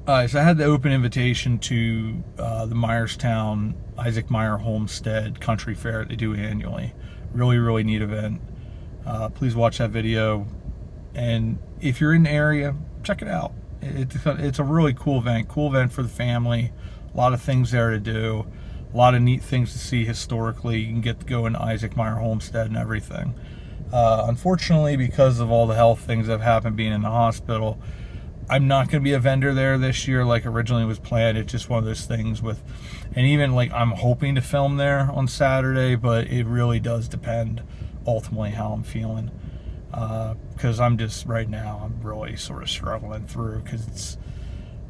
So I had the open invitation to the Myerstown Isaac Meyer Homestead Country Fair that they do annually. Really, really neat event. Please watch that video. And if you're in the area, check it out. It's a really cool event for the family. A lot of things there to do. A lot of neat things to see historically. You can get to go into Isaac Meyer Homestead and everything. Unfortunately, because of all the health things that have happened being in the hospital, I'm not going to be a vendor there this year like originally was planned. It's just one of those things and even like I'm hoping to film there on Saturday, but it really does depend ultimately how I'm feeling. Because I'm just, right now, I'm really sort of struggling through because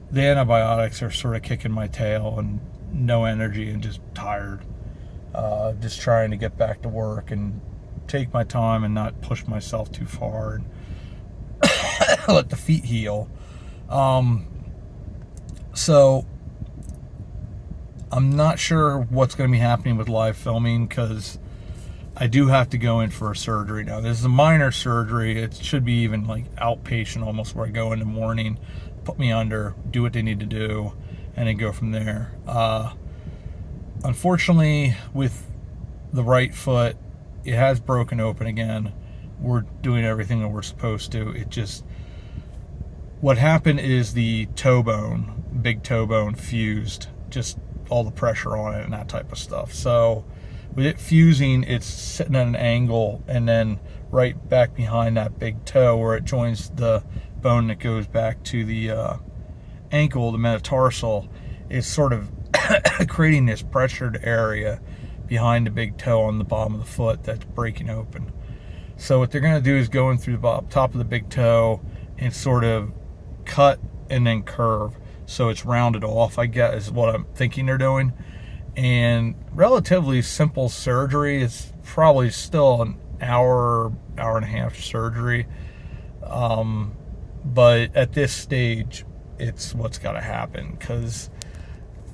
the antibiotics are sort of kicking my tail and no energy and just tired. Just trying to get back to work and take my time and not push myself too far and let the feet heal. So I'm not sure what's going to be happening with live filming because I do have to go in for a surgery now. This is a minor surgery. It should be even like outpatient almost, where I go in the morning, put me under, do what they need to do, and then go from there. Unfortunately, with the right foot, it has broken open again. We're doing everything that we're supposed to. What happened is the toe bone, big toe bone, fused, just all the pressure on it and that type of stuff. So with it fusing, it's sitting at an angle, and then right back behind that big toe where it joins the bone that goes back to the ankle, the metatarsal, is sort of creating this pressured area behind the big toe on the bottom of the foot that's breaking open. So what they're going to do is go in through the top of the big toe and sort of cut and then curve so it's rounded off, I guess, is what I'm thinking they're doing. And relatively simple surgery. It's probably still an hour and a half surgery. But at this stage, it's what's got to happen because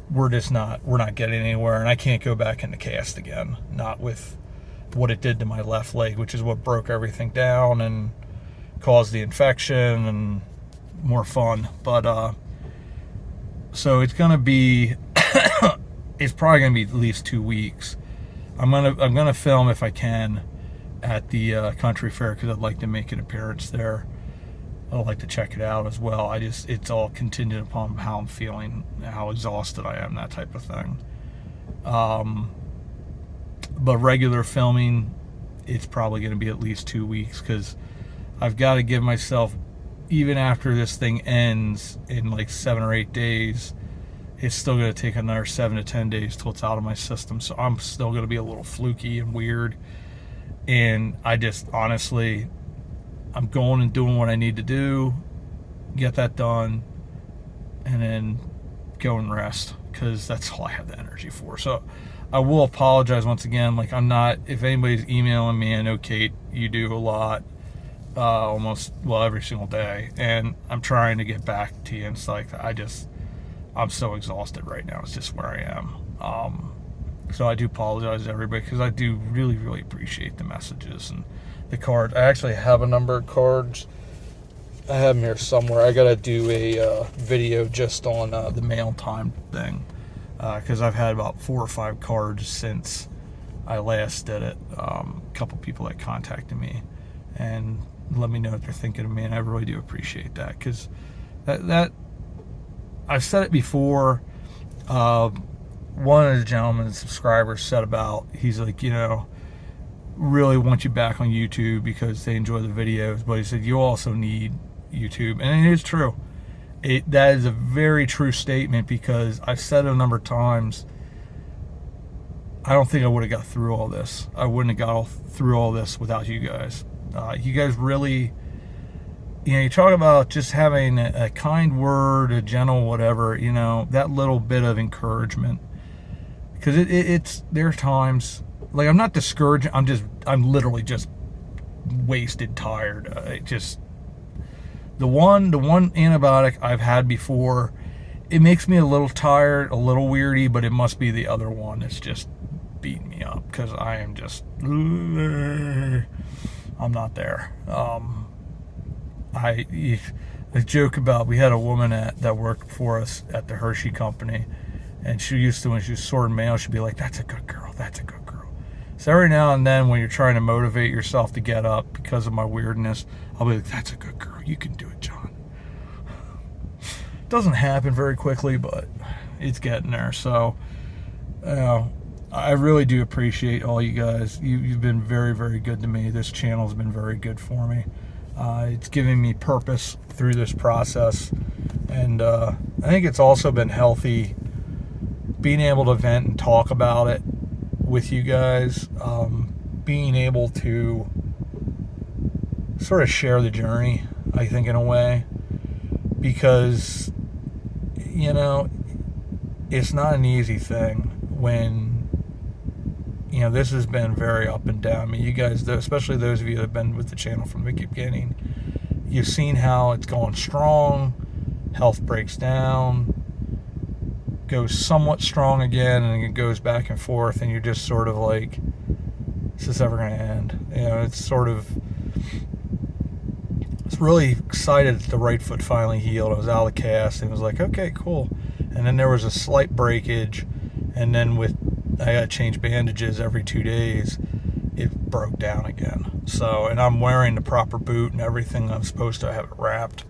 we're not getting anywhere, and I can't go back into cast again. Not with what it did to my left leg, which is what broke everything down and caused the infection and more fun. But so it's gonna be it's probably gonna be at least 2 weeks. I'm gonna film if I can at the country fair because I'd like to make an appearance there. I'd like to check it out as well. It's all contingent upon how I'm feeling, how exhausted I am, that type of thing. But regular filming, it's probably going to be at least 2 weeks because I've got to give myself, even after this thing ends in like 7 or 8 days, it's still going to take another 7 to 10 days till it's out of my system. So I'm still going to be a little fluky and weird. And I just, honestly, I'm going and doing what I need to do, get that done, and then go and rest because that's all I have the energy for. So I will apologize once again. Like, I'm not, if anybody's emailing me, I know, Kate, you do a lot, almost, well, every single day, and I'm trying to get back to you. And it's like, I'm so exhausted right now. It's just where I am. So I do apologize to everybody because I do really, really appreciate the messages and the cards. I actually have a number of cards. I have them here somewhere. I gotta do a video just on the mail time thing because I've had about 4 or 5 cards since I last did it. A couple people that contacted me and let me know what they're thinking of me, and I really do appreciate that because that I've said it before. One of the gentlemen, subscribers, said about, he's like, really want you back on YouTube because they enjoy the videos, but he said you also need YouTube, and it is true. That is a very true statement because I've said it a number of times. I don't think I would have got through all this. I wouldn't have got through all this without you guys. You guys really, you talk about just having a kind word, a gentle whatever, that little bit of encouragement. Because it's there are times, like, I'm not discouraged, I'm literally just wasted, tired. The one antibiotic I've had before, it makes me a little tired, a little weirdy, but it must be the other one that's just beating me up because I am just, I'm not there. I joke about, we had a woman that worked for us at the Hershey company, and she used to, when she was sorting mail, she'd be like, "That's a good girl, that's a good girl." So every now and then when you're trying to motivate yourself to get up because of my weirdness, I'll be like, "That's a good girl, you can do it, John." Doesn't happen very quickly, but it's getting there. So I really do appreciate all you guys. You've been very, very good to me. This channel's been very good for me. It's giving me purpose through this process, and I think it's also been healthy being able to vent and talk about it with you guys, being able to sort of share the journey, I think, in a way, because it's not an easy thing when this has been very up and down. I mean, you guys, especially those of you that have been with the channel from the beginning, you've seen how it's going strong, health breaks down, goes somewhat strong again, and it goes back and forth, and you're just sort of like, is this ever going to end? It's really excited that the right foot finally healed. I was out of the cast, and it was like, okay, cool. And then there was a slight breakage, and then I got to change bandages every 2 days, it broke down again. So, and I'm wearing the proper boot and everything. I'm supposed to have it wrapped.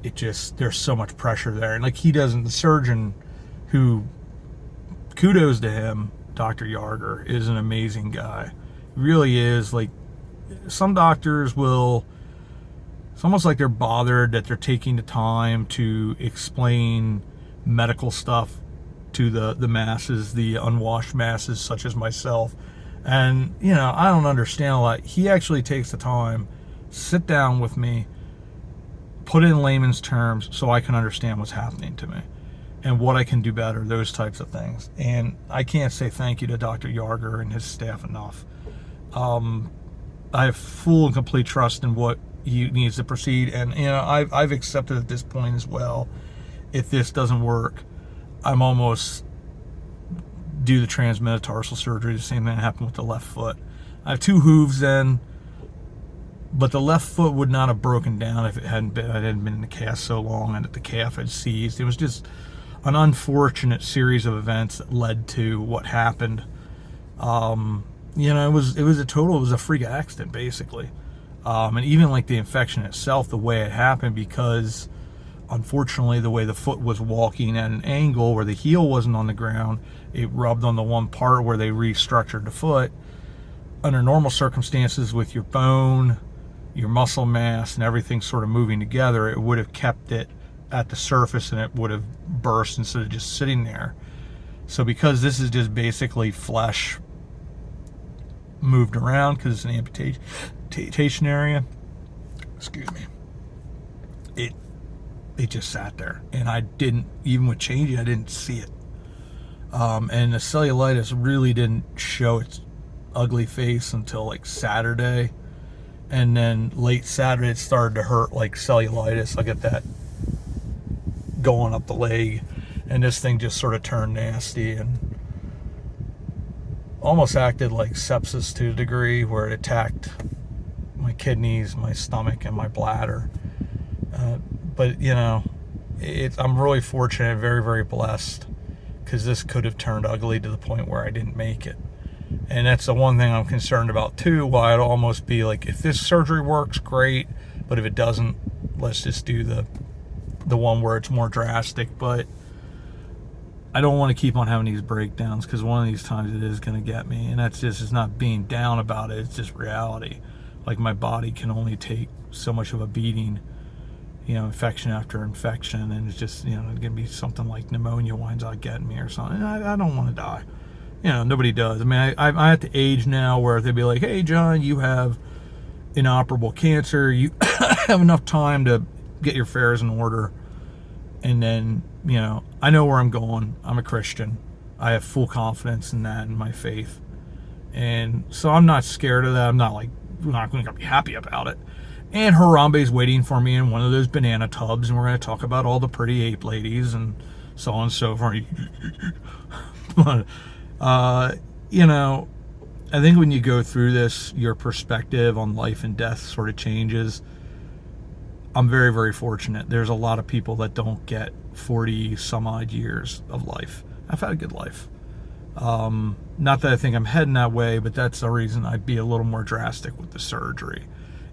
There's so much pressure there. And like, the surgeon, who, kudos to him, Dr. Yarger, is an amazing guy. He really is. Like, some doctors it's almost like they're bothered that they're taking the time to explain medical stuff to the masses, the unwashed masses such as myself. And I don't understand a lot. He actually takes the time, sit down with me, put it in layman's terms so I can understand what's happening to me and what I can do better, those types of things. And I can't say thank you to Dr. Yarger and his staff enough. I have full and complete trust in what he needs to proceed, and I've accepted at this point as well, if this doesn't work, I'm almost due the transmetatarsal surgery. The same thing happened with the left foot. I have 2 hooves in, but the left foot would not have broken down if I hadn't been in the cast so long and that the calf had seized. It was just an unfortunate series of events that led to what happened. It was a freak accident, basically. And even like the infection itself, the way it happened, because unfortunately the way the foot was walking at an angle where the heel wasn't on the ground, it rubbed on the one part where they restructured the foot. Under normal circumstances, with your bone, your muscle mass, and everything sort of moving together, it would have kept it at the surface and it would have burst instead of just sitting there. So because this is just basically flesh moved around because it's an amputation area, excuse me, it just sat there, and I didn't, even with changing, I didn't see it. And the cellulitis really didn't show its ugly face until like Saturday, and then late Saturday it started to hurt like cellulitis. I got that going up the leg, and this thing just sort of turned nasty and almost acted like sepsis to a degree, where it attacked my kidneys, my stomach, and my bladder. But I'm really fortunate, very, very blessed, because this could have turned ugly to the point where I didn't make it. And that's the one thing I'm concerned about too, why I'd almost be like, if this surgery works, great, but if it doesn't, let's just do the one where it's more drastic. But I don't want to keep on having these breakdowns, because one of these times it is going to get me, and that's just, it's not being down about it, it's just reality. Like, my body can only take so much of a beating, infection after infection, and it's just, it's going to be something like pneumonia winds up getting me or something. I don't want to die. Nobody does. I mean, I'm at the age now where they'd be like, hey, John, you have inoperable cancer. You have enough time to get your affairs in order. And then, I know where I'm going. I'm a Christian. I have full confidence in that, in my faith. And so I'm not scared of that. I'm not going to be happy about it. And Harambe's waiting for me in one of those banana tubs, and we're going to talk about all the pretty ape ladies and so on and so forth. But, I think when you go through this, your perspective on life and death sort of changes. I'm very, very fortunate. There's a lot of people that don't get 40 some odd years of life. I've had a good life. Not that I think I'm heading that way, but that's the reason I'd be a little more drastic with the surgery.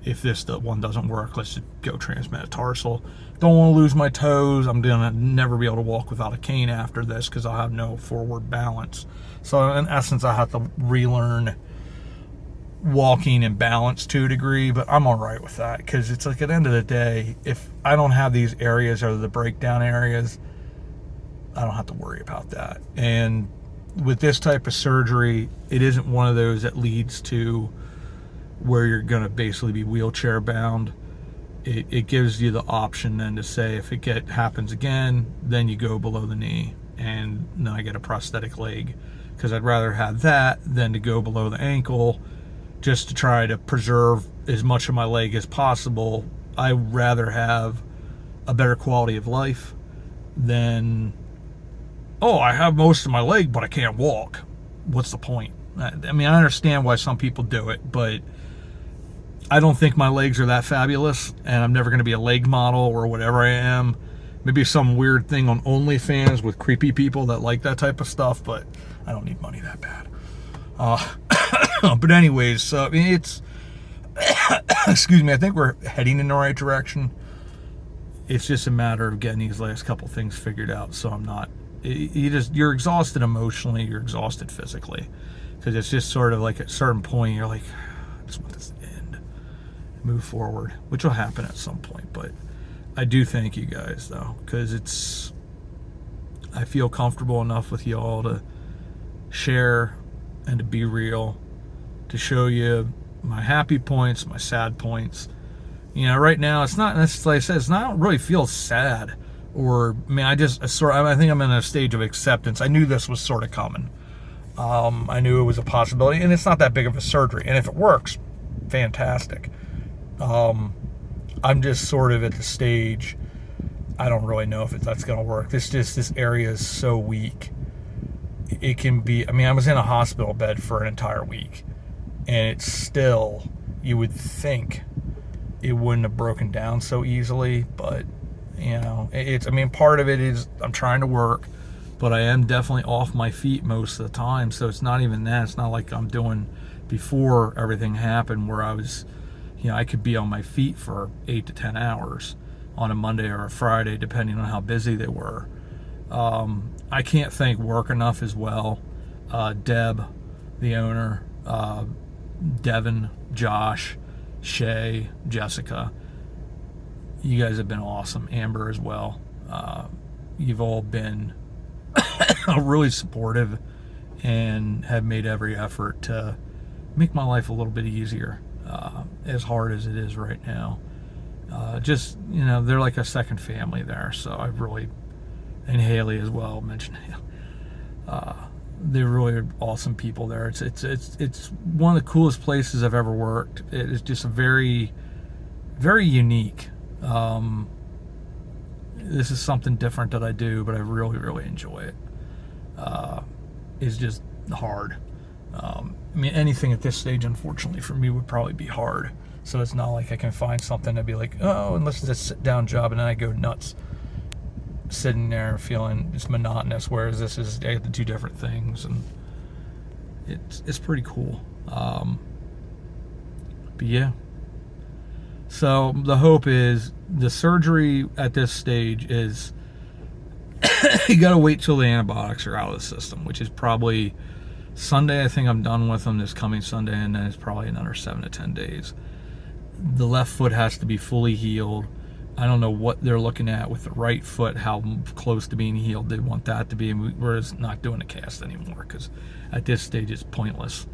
If the one doesn't work, let's just go transmetatarsal. Don't want to lose my toes. I'm gonna never be able to walk without a cane after this because I'll have no forward balance. So in essence, I have to relearn walking and balance to a degree, but I'm all right with that because it's like at the end of the day, if I don't have these areas or the breakdown areas, I don't have to worry about that. And with this type of surgery, it isn't one of those that leads to where you're going to basically be wheelchair bound. It gives you the option then to say if it happens again, then you go below the knee and then I get a prosthetic leg, because I'd rather have that than to go below the ankle just to try to preserve as much of my leg as possible. I'd rather have a better quality of life than, oh, I have most of my leg but I can't walk. What's the point? I mean, I understand why some people do it, but I don't think my legs are that fabulous, and I'm never going to be a leg model or whatever I am. Maybe some weird thing on OnlyFans with creepy people that like that type of stuff, but I don't need money that bad. But anyways, I mean, it's excuse me, I think we're heading in the right direction. It's just a matter of getting these last couple things figured out, so I'm not, you're exhausted emotionally, you're exhausted physically, because it's just sort of like at a certain point you're like, I just want this to end, move forward, which will happen at some point. But I do thank you guys though, because I feel comfortable enough with y'all to share and to be real, to show you my happy points, my sad points. You know, right now it's not, that's like I said, I don't really feel sad, or I mean, I think I'm in a stage of acceptance. I knew this was sort of coming. I knew it was a possibility, and it's not that big of a surgery, and if it works, fantastic. I'm just sort of at the stage, I don't really know if that's going to work. This area is so weak. It can be, I mean, I was in a hospital bed for an entire week, and it's still, you would think it wouldn't have broken down so easily, but you know, I mean, part of it is I'm trying to work, but I am definitely off my feet most of the time, so it's not even that. It's not like I'm doing before everything happened where I was, you know, I could be on my feet for 8 to 10 hours on a Monday or a Friday, depending on how busy they were. I can't thank work enough as well. Deb, the owner, Devin, Josh, Shay, Jessica, you guys have been awesome. Amber as well. You've all been really supportive and have made every effort to make my life a little bit easier, as hard as it is right now. Just, you know, they're like a second family there, so I really, and Haley as well, mentioned they're really awesome people there. It's one of the coolest places I've ever worked. It is just a very, very unique. This is something different that I do, but I really, really enjoy it. It's just hard. I mean, anything at this stage, unfortunately, for me would probably be hard. So it's not like I can find something to be like, oh, unless it's a sit-down job, and then I go nuts sitting there feeling it's monotonous, whereas this is, I have to do different things, and it's pretty cool. But yeah. So the hope is the surgery at this stage is you got to wait till the antibiotics are out of the system, which is probably Sunday. I think I'm done with them this coming Sunday, and then it's probably another 7 to 10 days. The left foot has to be fully healed. I don't know what they're looking at with the right foot, how close to being healed they want that to be. And we're just not doing a cast anymore because at this stage it's pointless.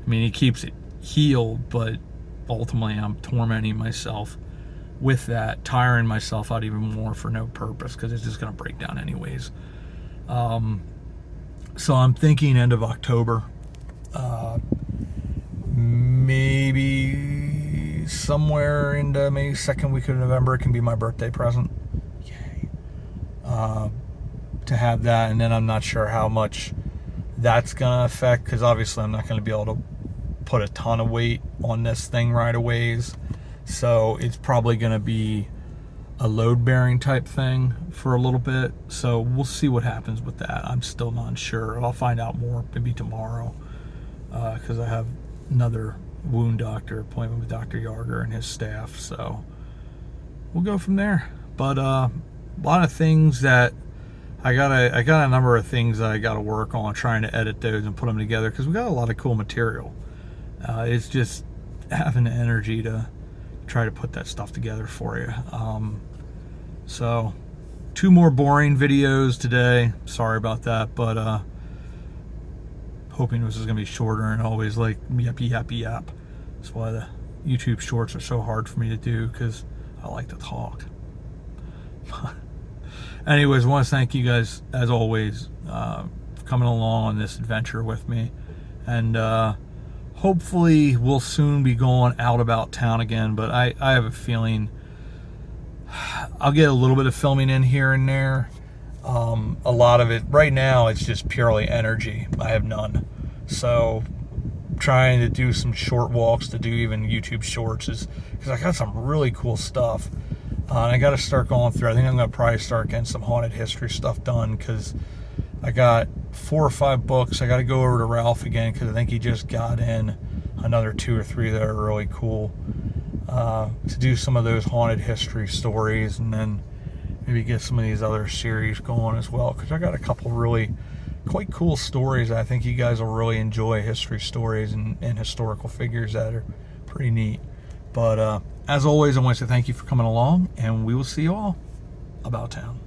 I mean, he keeps it healed, but ultimately I'm tormenting myself with that, tiring myself out even more for no purpose because it's just going to break down anyways. So I'm thinking end of October, maybe somewhere into maybe second week of November. It can be my birthday present. Yay. To have that, and then I'm not sure how much that's gonna affect, because obviously I'm not going to be able to put a ton of weight on this thing right away, so it's probably going to be a load bearing type thing for a little bit. So we'll see what happens with that. I'm still not sure. I'll find out more maybe tomorrow, because I have another wound doctor appointment with Dr. Yarger and his staff. So we'll go from there. But a lot of things that I got a number of things that I got to work on, trying to edit those and put them together, because we got a lot of cool material. It's just having the energy to try to put that stuff together for you. So 2 more boring videos today. Sorry about that, but hoping this is gonna be shorter and always like yappy yappy yap. That's why the YouTube shorts are so hard for me to do, because I like to talk. Anyways, I want to thank you guys as always for coming along on this adventure with me, and hopefully we'll soon be going out about town again. But I have a feeling I'll get a little bit of filming in here and there. A lot of it right now, it's just purely energy. I have none. So trying to do some short walks to do even YouTube shorts is because I got some really cool stuff. And I got to start going through. I think I'm going to probably start getting some haunted history stuff done, because I got 4 or 5 books. I got to go over to Ralph again, because I think he just got in another 2 or 3 that are really cool, to do some of those haunted history stories, and then maybe get some of these other series going as well, because I got a couple really quite cool stories. I think you guys will really enjoy history stories and historical figures that are pretty neat. But as always, I want to say thank you for coming along, and we will see you all about town.